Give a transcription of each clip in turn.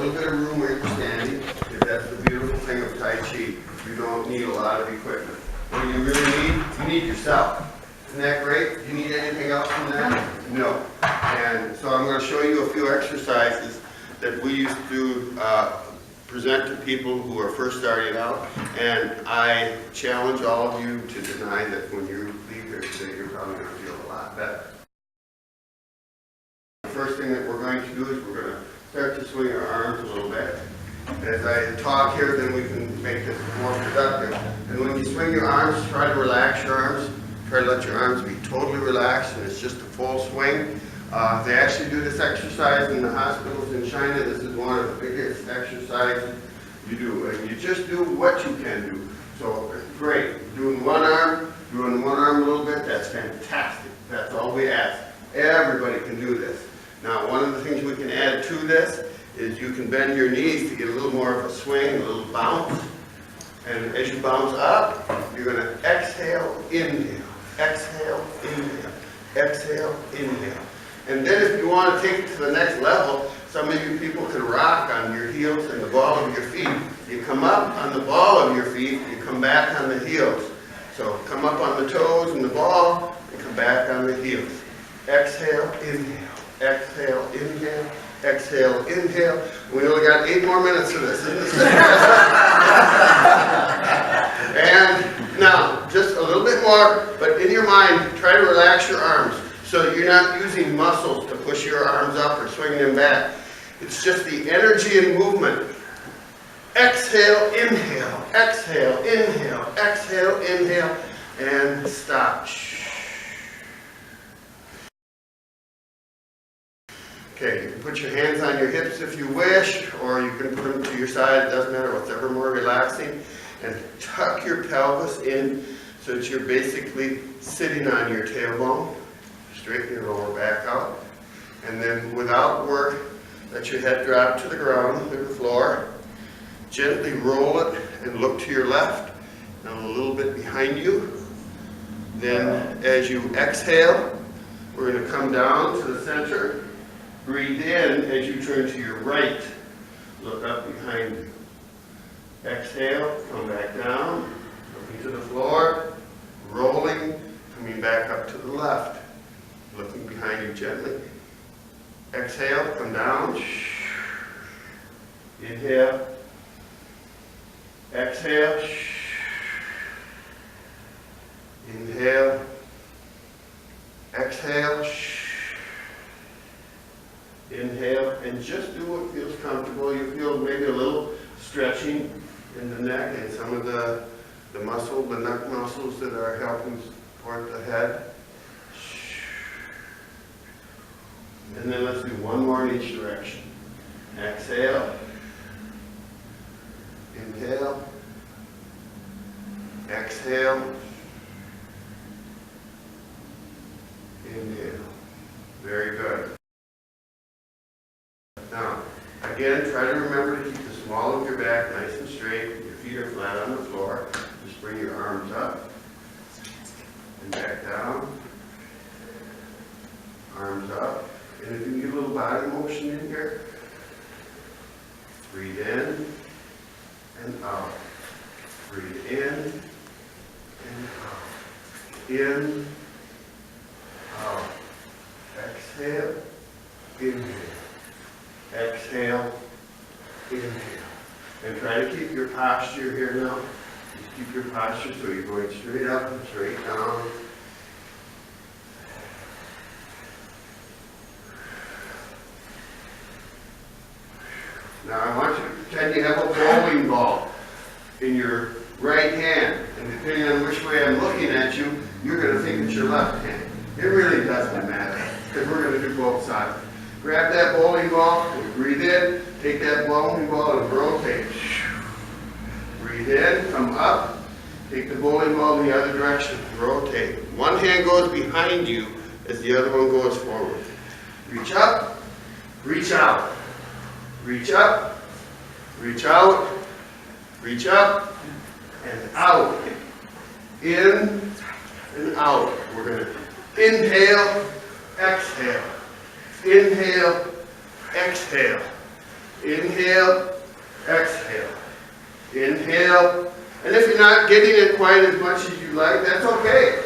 little bit of room where you're standing. That's the beautiful thing of Tai Chi. You don't need a lot of equipment. What you really need, you need yourself. Isn't that great? Do you need anything else from that? No. And so I'm going to show you a few exercises that we used to present to people who are first starting out. And I challenge all of you to deny that when you leave here today, you're probably going to feel a lot better. The first thing that we're going to do is we're going to start to swing our arms a little bit. As I talk here, then we can make this more productive. And when you swing your arms, try to relax your arms. Try to let your arms be totally relaxed, and it's just a full swing. They actually do this exercise in the hospitals in China. This is one of the biggest exercises you do. And you just do what you can do. So, great. Doing one arm a little bit, that's fantastic. That's all we ask. Everybody can do this. Now, one of the things we can add to this is you can bend your knees to get a little more of a swing, a little bounce. And as you bounce up, you're going to exhale, inhale, exhale, inhale, exhale, inhale. And then if you want to take it to the next level, some of you people can rock on your heels and the ball of your feet. You come up on the ball of your feet, you come back on the heels. So come up on the toes and the ball, and come back on the heels. Exhale, inhale, exhale, inhale, exhale, inhale. We only got 8 more minutes of this. And now, just a little bit more, but in your mind, try to relax your arms so you're not using muscles to push your arms up or swing them back. It's just the energy and movement. Exhale, inhale, exhale, inhale, exhale, inhale, and stop. Okay, you can put your hands on your hips if you wish, or you can put them to your side. It doesn't matter, whatever more relaxing. And tuck your pelvis in so that you're basically sitting on your tailbone. Straighten your lower back out. And then without work, let your head drop to the ground, to the floor. Gently roll it and look to your left, and a little bit behind you. Then as you exhale, we're going to come down to the center. Breathe in as you turn to your right. Look up behind you. Exhale, come back down, looking to the floor, rolling, coming back up to the left, looking behind you gently. Exhale, come down. Inhale. Exhale. Inhale. Exhale. Inhale, and just do what feels comfortable. You feel maybe a little stretching in the neck and some of the muscle, the neck muscles that are helping support the head. And then let's do one more in each direction. Exhale. Inhale. Exhale. Inhale. Very good. Now, again, try to remember to keep the small of your back nice and straight. Your feet are flat on the floor. Just bring your arms up and back down. Arms up. And if you can get a little body motion in here, breathe in and out. Breathe in and out. In, out. Exhale, inhale. Exhale, inhale. And try to keep your posture here now. Just keep your posture so you're going straight up and straight down. Now I want you to pretend you have a bowling ball in your right hand. And depending on which way I'm looking at you, you're going to think it's your left hand. It really doesn't matter, because we're going to do both sides. Grab that bowling ball, and breathe in, take that bowling ball and rotate. Breathe in, come up, take the bowling ball in the other direction, rotate. One hand goes behind you as the other one goes forward. Reach up, reach out. Reach up, reach out, reach up, and out. In and out. We're going to inhale, exhale. Inhale, exhale. Inhale, exhale. Inhale. And if you're not getting it quite as much as you like, that's okay.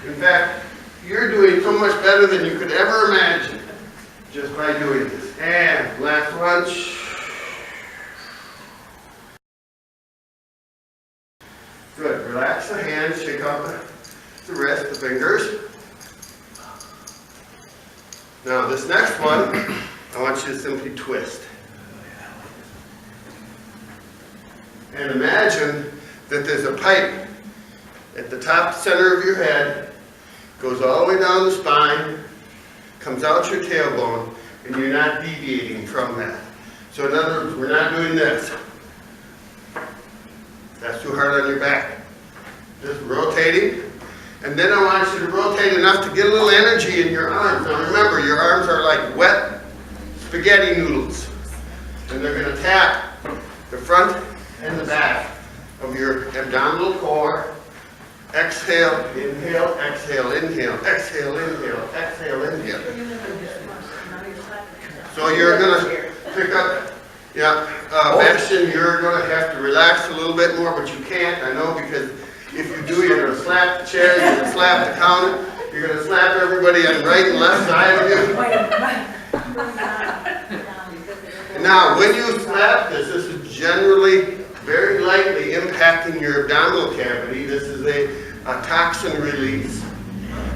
In fact, you're doing so much better than you could ever imagine just by doing this. And last one. Good. Relax the hands, shake out the wrist, the fingers. Now this next one, I want you to simply twist. And imagine that there's a pipe at the top center of your head, goes all the way down the spine, comes out your tailbone, and you're not deviating from that. So in other words, we're not doing this. That's too hard on your back. Just rotating. And then I want you to rotate enough to get a little energy in your arms. Now remember, your arms are like wet spaghetti noodles. And they're going to tap the front and the back of your abdominal core. Exhale, inhale, exhale, inhale, exhale, inhale, exhale, inhale. So you're going to pick up, Bastion, you're going to have to relax a little bit more, but you can't, I know, because if you do, you're going to slap the chair, you're going to slap the counter, you're going to slap everybody on the right and left side of you. Now, when you slap this is generally very likely impacting your abdominal cavity. This is a toxin release.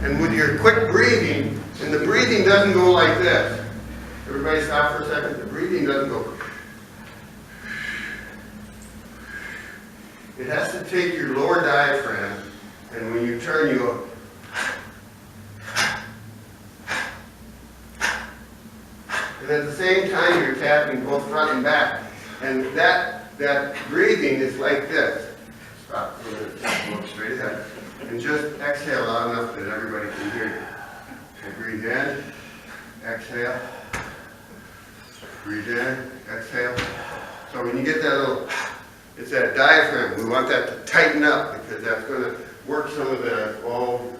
And with your quick breathing, and the breathing doesn't go like this. Everybody stop for a second. The breathing doesn't go. It has to take your lower diaphragm, and when you turn, you go. And at the same time, you're tapping both front and back. And that breathing is like this. Stop for a minute, look straight ahead. And just exhale loud enough that everybody can hear you. Okay, breathe in, exhale. Breathe in, exhale. So when you get that little, it's that diaphragm. We want that to tighten up because that's going to work some of the,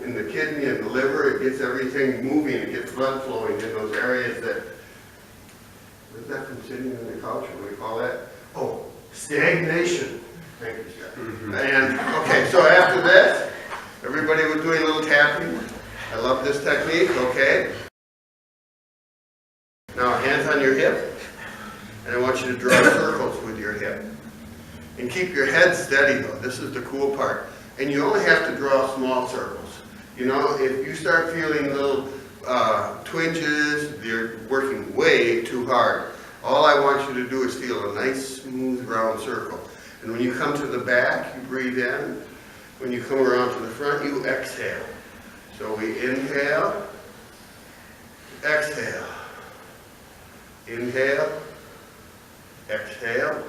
in the kidney and the liver. It gets everything moving. It gets blood flowing in those areas that, what is that from sitting on the couch? What do we call that? Oh, stagnation. Thank you, Scott. And, okay, so after this, everybody was doing a little tapping. I love this technique, okay? Now, hands on your hip. And I want you to draw circles with your hip. And keep your head steady, though. This is the cool part. And you only have to draw small circles. You know, if you start feeling little twinges, you're working way too hard. All I want you to do is feel a nice, smooth, round circle. And when you come to the back, you breathe in. When you come around to the front, you exhale. So we inhale, exhale. Inhale, exhale,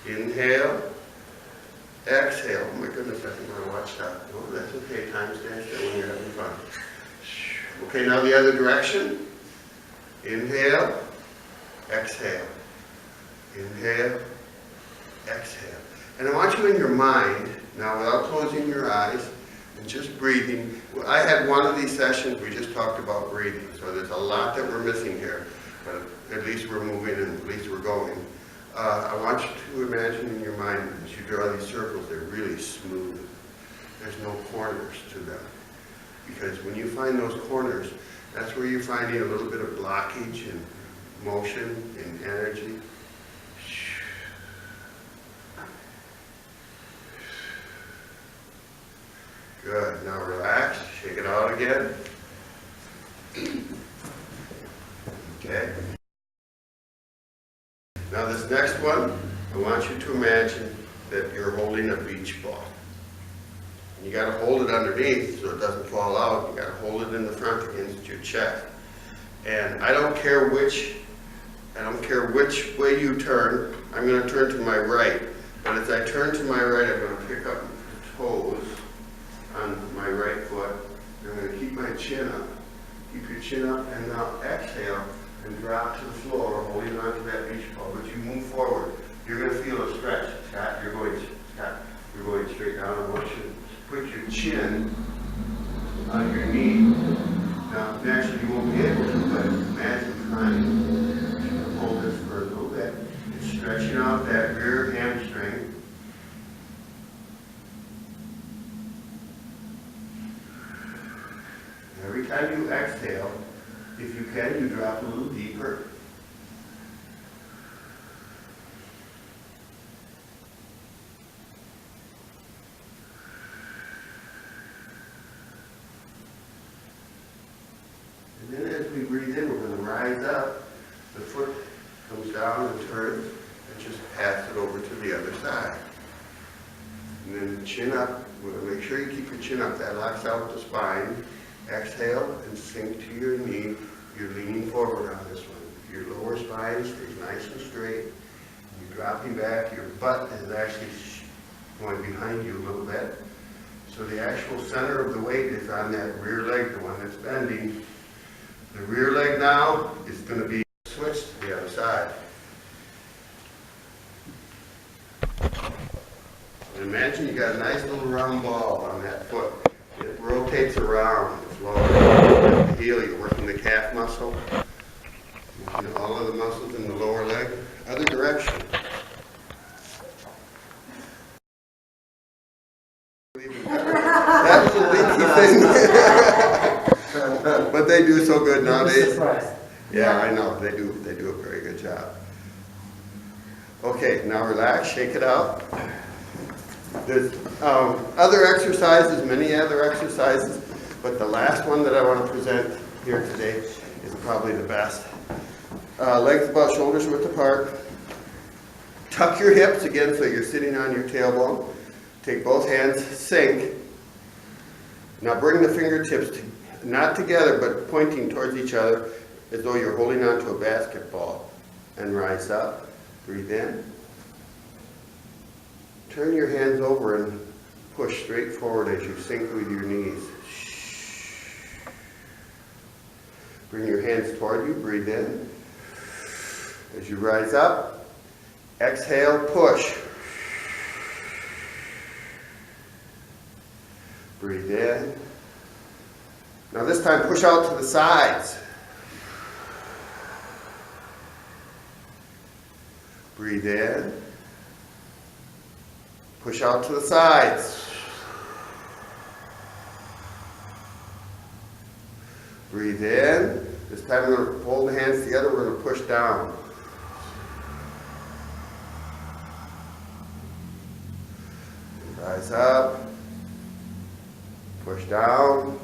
inhale, exhale. Oh my goodness, I think my watch stopped. Oh, that's okay, time stands still when you're having fun. Okay, now the other direction. Inhale, exhale, inhale, exhale. And I want you in your mind, now without closing your eyes, and just breathing. I had one of these sessions, we just talked about breathing, so there's a lot that we're missing here. But at least we're moving and at least we're going. I want you to imagine in your mind as you draw these circles, they're really smooth. There's no corners to them. Because when you find those corners, that's where you're finding a little bit of blockage and motion and energy. Good. Now relax. Shake it out again. Okay. Now this next one, I want you to imagine that you're holding a beach ball. And you got to hold it underneath so it doesn't fall out. You got to hold it in the front against your chest. And I don't care which way you turn. I'm going to turn to my right. But as I turn to my right, I'm going to pick up the toes on my right foot. I'm going to keep my chin up. Keep your chin up and now exhale and drop to the floor, holding on to that beach ball. But you move forward. You're going to feel a stretch. Scott, you're going straight down. I want you to put your chin on your knee. Now, naturally you won't be able to, but imagine trying to hold this for as that rear hamstring. Every time you exhale, if you can, you drop a little deeper. And then as we breathe in, we're going to rise up. The foot comes down and turns, and just pass it over to the other side. And then chin up. We're going to make sure you keep your chin up. That locks out the spine. Exhale and sink to your knee. You're leaning forward on this one. Your lower spine stays nice and straight. You're dropping back. Your butt is actually going behind you a little bit. So the actual center of the weight is on that rear leg, the one that's bending. The rear leg now is going to be switched to the other side. And imagine you got a nice little round ball on that foot. It rotates around. It's lower the heel. You're working the calf muscle. Working all of the muscles in the lower leg. Other direction. That little leaky thing. But they do so good nowadays. Yeah, I know. They do a very good job. Okay, now relax. Shake it out. There's other exercises, many other exercises, but the last one that I want to present here today is probably the best. Legs about shoulders width apart. Tuck your hips again so you're sitting on your tailbone. Take both hands, sink. Now bring the fingertips not together but pointing towards each other as though you're holding on to a basketball. And rise up. Breathe in. Turn your hands over and push straight forward as you sink with your knees. Bring your hands toward you. Breathe in. As you rise up, exhale, push. Breathe in. Now this time push out to the sides. Breathe in. Push out to the sides. Breathe in. This time we're going to hold the hands together. We're going to push down. Rise up. Push down.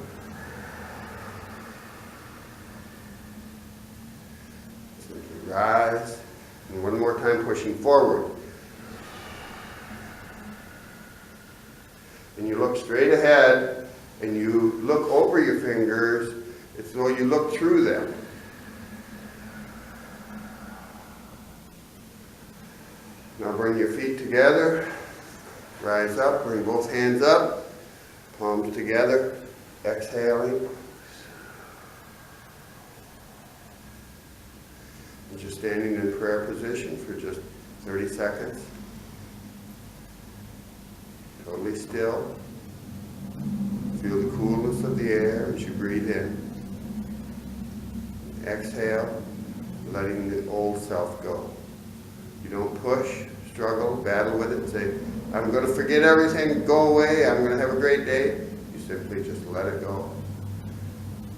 Simply rise. And one more time pushing forward. And you look straight ahead, and you look over your fingers as though you look through them. Now bring your feet together, rise up, bring both hands up, palms together, exhaling. And just standing in prayer position for just 30 seconds. Totally still. Feel the coolness of the air as you breathe in. Exhale, letting the old self go. You don't push, struggle, battle with it, say, I'm going to forget everything, go away, I'm going to have a great day. You simply just let it go.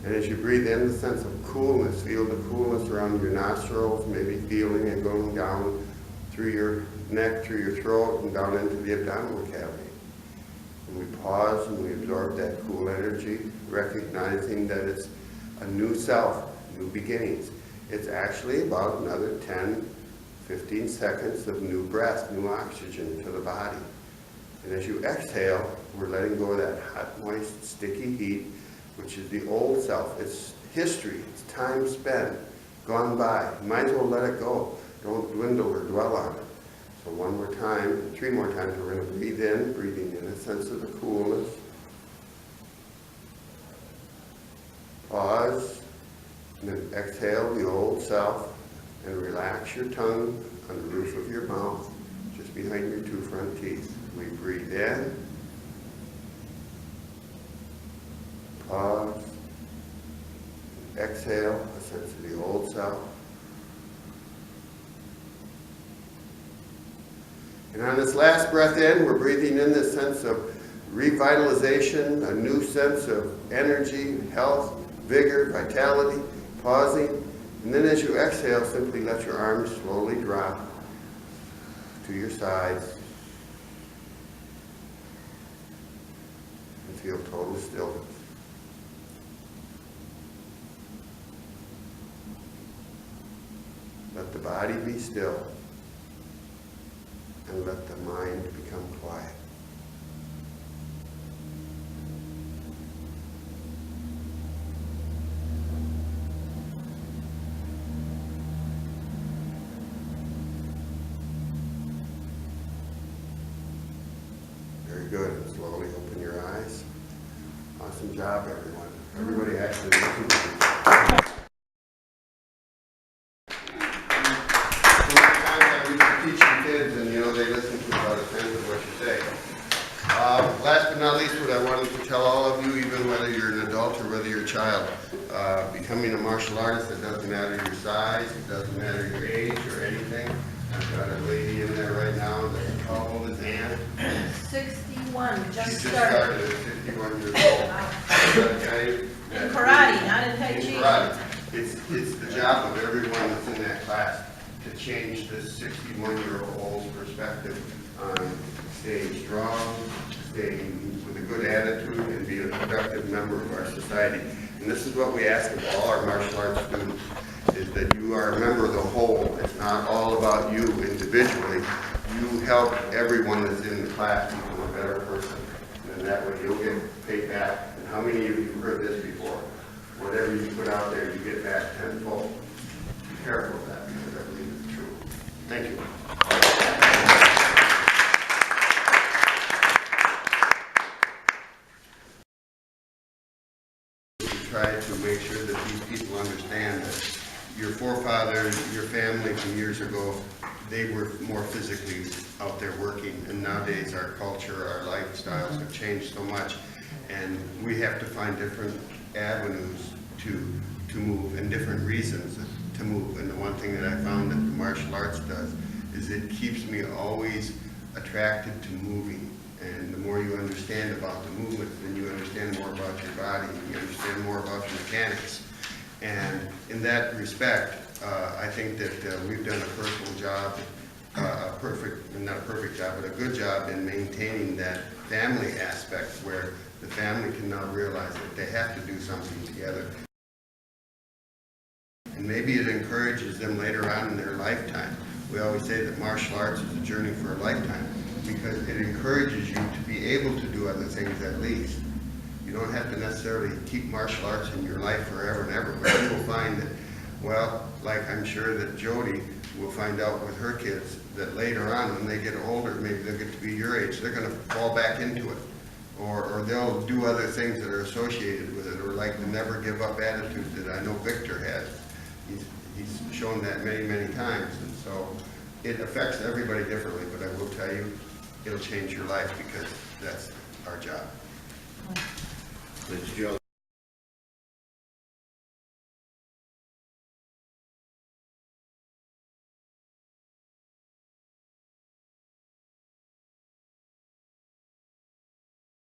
And as you breathe in, the sense of coolness, feel the coolness around your nostrils, maybe feeling it going down through your neck, through your throat, and down into the abdominal cavity. And we pause and we absorb that cool energy, recognizing that it's a new self, new beginnings. It's actually about another 10, 15 seconds of new breath, new oxygen to the body. And as you exhale, we're letting go of that hot, moist, sticky heat, which is the old self. It's history, it's time spent, gone by. You might as well let it go. Don't dwindle or dwell on it. So one more time, 3 more times, we're going to breathe in, breathing in a sense of the coolness. Pause, and then exhale the old self, and relax your tongue on the roof of your mouth, just behind your 2 front teeth. We breathe in, pause, exhale a sense of the old self. And on this last breath in, we're breathing in this sense of revitalization, a new sense of energy, health, vigor, vitality, pausing. And then as you exhale, simply let your arms slowly drop to your sides and feel total stillness. Let the body be still and let the mind become quiet. Very good. And slowly open your eyes. Awesome job, everyone. Everybody actually listened to you. Teaching kids, and they listen to about a tenth of what you say. Last but not least, what I wanted to tell all of you, even whether you're an adult or whether you're a child, becoming a martial artist, it doesn't matter your size, it doesn't matter your age or anything. I've got a lady in there right now that's how old is Ann? 61, She just just started. started at 51 years old. In karate, not in Tai In Chi. karate. It's the job of everyone that's in that class to change this 61-year-old's perspective on staying strong, staying with a good attitude, and being a productive member of our society. And this is what we ask of all our martial arts students, is that you are a member of the whole. It's not all about you individually. You help everyone that's in the class become a better person. And that way you'll get paid back. And how many of you have heard this before? Whatever you put out there, you get back tenfold. Be careful of that, because I believe it's true. Thank you. We try to make sure that these people understand that your forefathers, your family from years ago, they were more physically out there working, and nowadays our culture, our lifestyles have changed so much, and we have to find different avenues to move and different reasons to move. And the one thing that I found that the martial arts does is it keeps me always attracted to moving. And the more you understand about the movement, then you understand more about your body, and you understand more about your mechanics. And in that respect, I think that we've done a personal job, not a perfect job, but a good job in maintaining that family aspect where the family can now realize that they have to do something together. And maybe it encourages them later on in their lifetime. We always say that martial arts is a journey for a lifetime because it encourages you to be able to do other things at least. You don't have to necessarily keep martial arts in your life forever and ever, but you will find that, well, like I'm sure that Jody will find out with her kids, that later on when they get older, maybe they'll get to be your age, they're going to fall back into it. Or they'll do other things that are associated with it, or like the never give up attitude that I know Victor has. He's shown that many, many times, and so it affects everybody differently, but I will tell you, it'll change your life because that's our job. It's Joe.